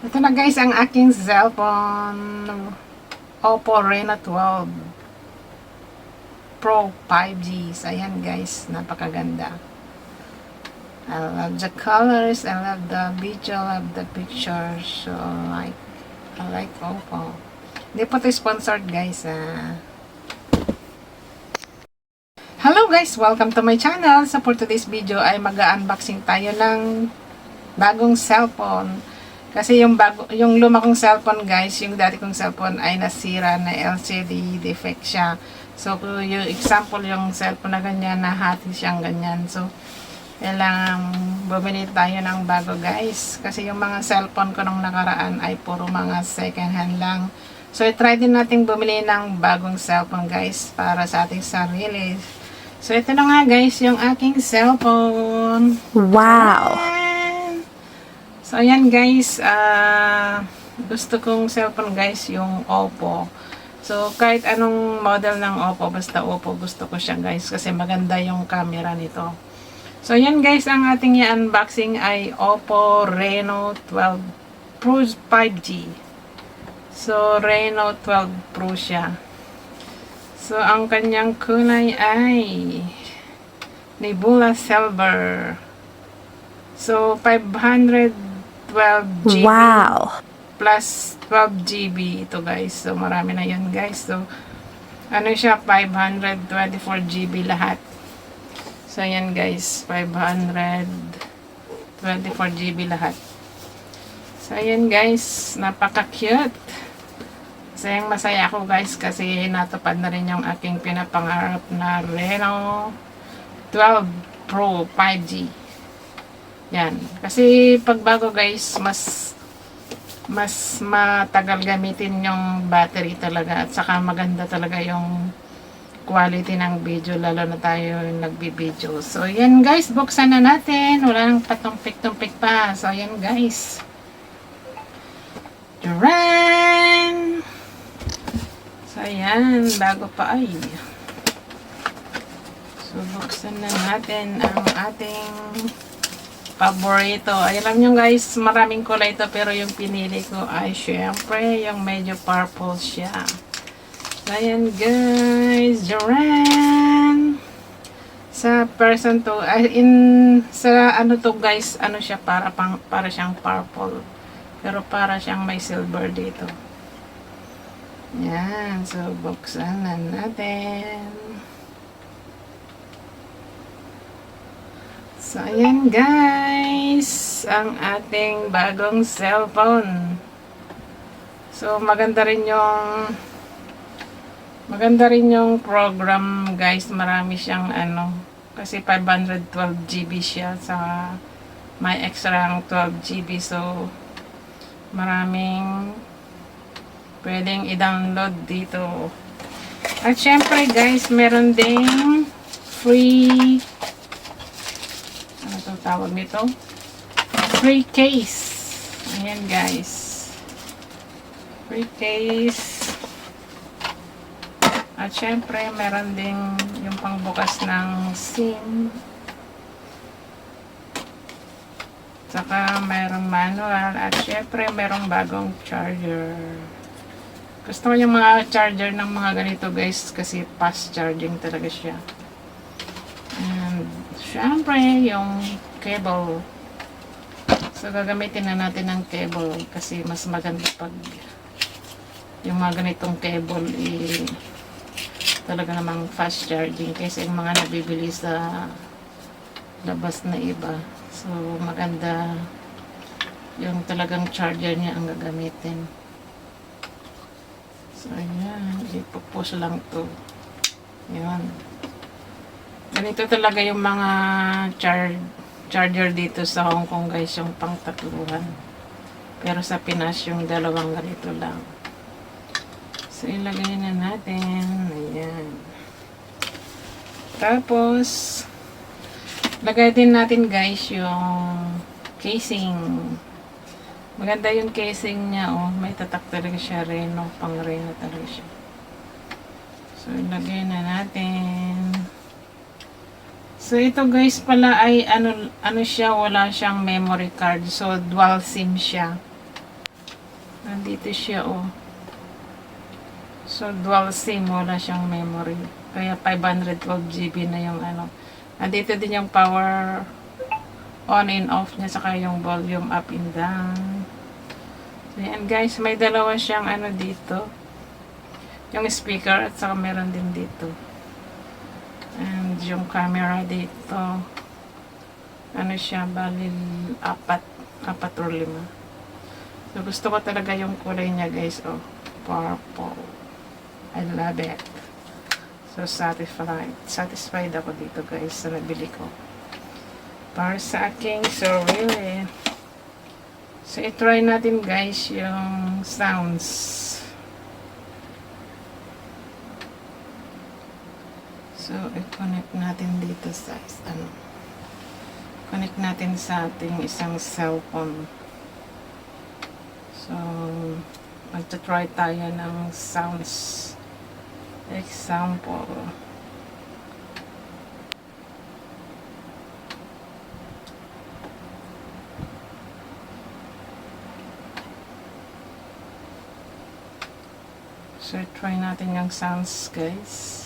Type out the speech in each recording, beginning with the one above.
Ito na guys ang aking cellphone. Oppo Reno 12 Pro 5G. So, ayan guys, napakaganda. I love the colors, I love the video, I love the pictures. So, I like Oppo. Hindi po ito sponsored guys. Hello guys! Welcome to my channel. So, for today's video ay mag-unboxing tayo ng bagong cellphone. Kasi yung luma kong cellphone guys, yung dati kong cellphone ay nasira na LCD defect siya. So, yung example yung cellphone na ganyan, nahati siyang ganyan. So, kailangan bumili tayo ng bago guys. Kasi yung mga cellphone ko nung nakaraan ay puro mga second hand lang. So, try din natin bumili ng bagong cellphone guys para sa ating sarili. So, ito na nga guys yung aking cellphone. Wow! So, ayan guys, gusto kong cellphone guys, yung Oppo. So, kahit anong model ng Oppo, basta Oppo, gusto ko siya guys, kasi maganda yung camera nito. So, ayan guys, ang ating i-unboxing ay Oppo Reno 12 Pro 5G. So, Reno 12 Pro siya. So, ang kanyang kulay ay Nebula Silver. So, 512 GB Wow! plus 12 GB ito guys. So, marami na yan guys. So, ano siya? 524 GB lahat. So, yan guys. 524 GB lahat. So, ayan guys. Napaka-cute. Masayang masaya ako guys kasi natupad na rin yung aking pinapangarap na Reno 12 Pro 5G. Yan. Kasi pag bago guys, mas matagal gamitin yung battery talaga at saka maganda talaga yung quality ng video lalo na tayo nagbibideo. So yan guys, buksan na natin. Wala nang patumpik-tumpik pa. So yan guys. Duran! So ayan, bago pa ay. So buksan na natin ang ating paborito. Ay, alam nyo guys, maraming kulay ito pero yung pinili ko ay syempre yung medyo purple siya. Ayan guys, Duran! Sa person to, sa ano to guys, ano siya, para siyang purple. Pero para siyang may silver dito. Yan, so buksan na natin. So, ayan guys, ang ating bagong cellphone. So, maganda rin yung program guys. Marami siyang kasi 512 GB siya sa may extra 12 GB. So, maraming pwedeng i-download dito. At syempre guys, meron ding free tawag nito, free case. Ayan guys, free case. At syempre meron ding yung pangbukas ng SIM, saka merong manual, at syempre merong bagong charger. Gusto ko yung mga charger ng mga ganito guys kasi fast charging talaga siya. And syempre yung cable. So, gagamitin na natin ng cable kasi mas maganda pag yung mga ganitong cable talaga namang fast charging kasi yung mga nabibili sa labas na iba. So, maganda yung talagang charger niya ang gagamitin. So, ayan. Ipupush lang to. Ayan. Ganito talaga yung mga charger dito sa Hong Kong guys, yung pang tatluhan. Pero sa Pinas yung dalawang ganito lang. So ilagay na natin. Ayan. Tapos lagay din natin guys yung casing. Maganda yung casing niya, oh. May tatak talaga siya, Reno, pang Reno talaga siya. So ilagay na natin. So, ito guys pala ay ano siya, wala siyang memory card. So, dual SIM siya. Nandito siya, oh. So, dual SIM, wala siyang memory. Kaya 512 GB na yung ano. Nandito din yung power on and off niya, saka yung volume up and down. So, yan guys, may dalawa siyang ano dito. Yung speaker at saka meron din dito. And yung camera dito. Ano siya, bali apat or 5. So, gusto ko talaga yung kulay niya guys, oh. Purple. I love it. So, satisfied ako dito guys sa nabili ko. Para sa aking sarili. So, i-try natin guys yung sounds. So, i-connect natin dito sa connect natin sa ating isang cellphone. So, magta-try tayo ng sounds. Example. So, try natin yung sounds, guys.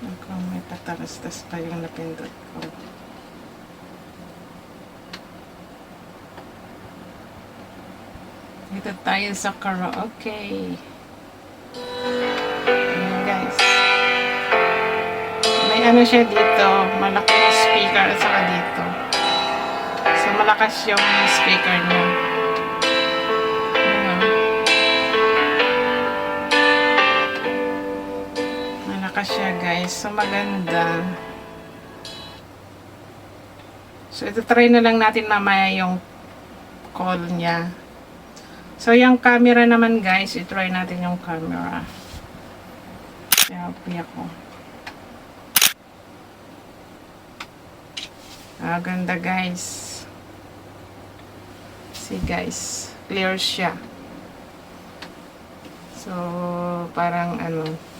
Kung may patalastas pa yung napindot ko. Dito tayo sa karaoke. Ayan, guys. May ano siya dito. Malaking speaker at saka dito. So, malakas yung speaker niya. Siya guys, so maganda. So ito try na lang natin mamaya yung call niya. So yung camera naman guys, i-try natin yung camera. Selfie ako. Ganda guys. See guys, clear siya. So parang ano.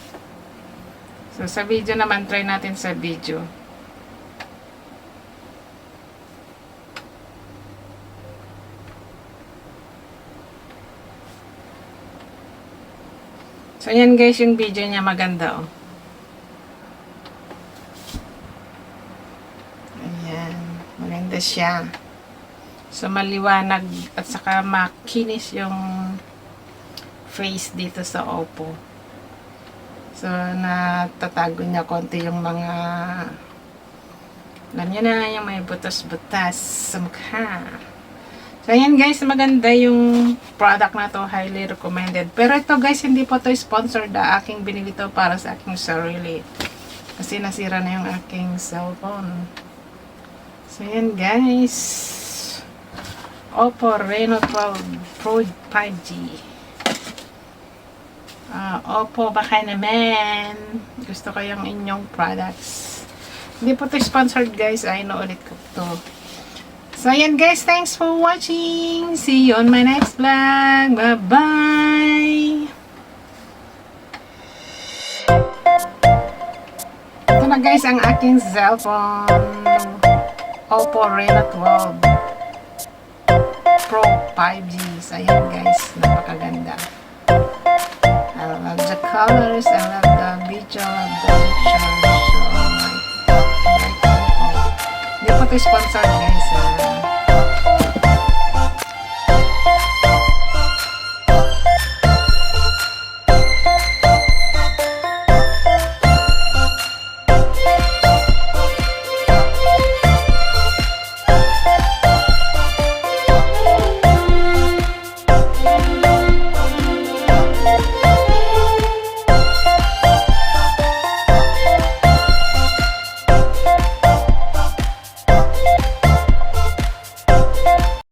So, sa video naman, try natin sa video. So, ayan guys, yung video niya maganda, oh. Ayan, maganda siya. So, maliwanag at saka makinis yung face dito sa Oppo. So, natatago niya konti yung mga, alam niyo na, yung may butas-butas sa mukha. So, ayan guys, maganda yung product na to, highly recommended. Pero ito guys, hindi po to sponsored, aking binili to para sa aking sarili. Kasi nasira na yung aking cellphone. So, ayan guys. Oppo Reno 12 Pro 5G. Oppo, baka naman gusto ko yung inyong products. Hindi po ito sponsored guys, ay naulit ko to. So ayan guys, thanks for watching. See you on my next vlog. Bye bye. Ito na guys ang aking cellphone, Oppo Reno 12 Pro 5G. So ayan guys, napakaganda. I love the colors, I love the video, I love the pictures. So, hindi po ito sponsored guys.